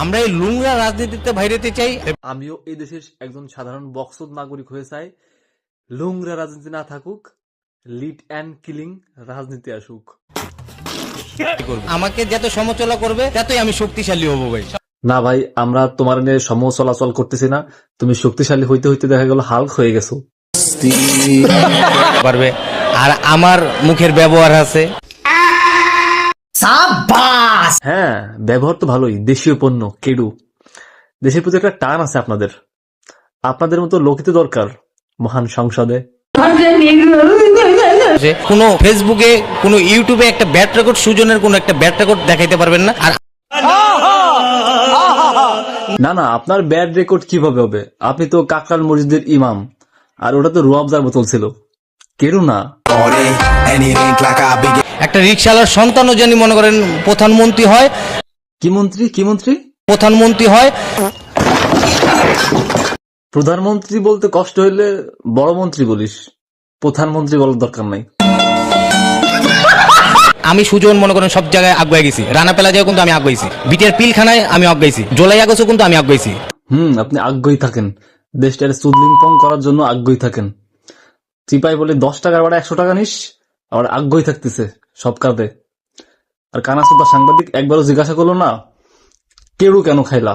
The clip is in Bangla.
আমরা এই লুংরা রাজনীতিতে বাইরেতে চাই। আমিও এই দেশের একজন সাধারণ বক্সদ নাগরিক হয়ে চাই লুংরা রাজনীতি না থাকুক, লিড অ্যান্ড কিলিং রাজনীতি আসুক। আমাকে যত সমালোচনা করবে ততই আমি শক্তিশালী হব ভাই। না ভাই, আমরা তোমার নিয়ে সম চলাচল করতেছি না। তুমি শক্তিশালী হইতে হইতে দেখা গেল হাল্ক হয়ে গেছো পারবে। আর আমার মুখের ব্যবহার আছে। হ্যাঁ, ব্যবহার তো ভালোই, দেশীয় পণ্য কেডু। দেশের প্রতি একটা টান আছে আপনাদের। আপনাদের মতো লোকই তো দরকার মহান সংসদে। কোনো ফেসবুকে কোনো ইউটিউবে একটা ব্যাড রেকর্ড, সুজনের কোনো একটা ব্যাড রেকর্ড দেখাইতে পারবেন না। আর না না, আপনার ব্যাড রেকর্ড কিভাবে হবে? আপনি তো কাকরাল মসজিদের ইমাম, আর ওটা তো রুয়াবজার বোতল ছিল, কেডু না। একটা রিকশাওয়ালার সন্তানও জানি মনে করেন প্রধানমন্ত্রী হয়। কি মন্ত্রী? কি মন্ত্রী? প্রধানমন্ত্রী হয়। প্রধানমন্ত্রী বলতে কষ্ট হইলে বড় মন্ত্রী বলিস, প্রধানমন্ত্রী বলার দরকার নাই। আমি সুজন মনে করেন সব জায়গায় আগুয়ে গেছি। রানা প্লাজায় কিন্তু আমি আগুয়েছি, বিটের পিলখানায় আমি আগুয়েছি, জোলাই আগস্টে কিন্তু আমি আগুয়েছি। আপনি আগ্রহী থাকেন, দেশটার সুদলিংপং করার জন্য আগ্রহী থাকেন। চিপাই বলে 10 টাকার ভাড়া 100 টাকা নিস, আবার আগ্রহী থাকতেছে সব কাজে। আর কানাসুদা সাংবাদিক একবারও জিজ্ঞাসা করলো না কেডু কেন খাইলা?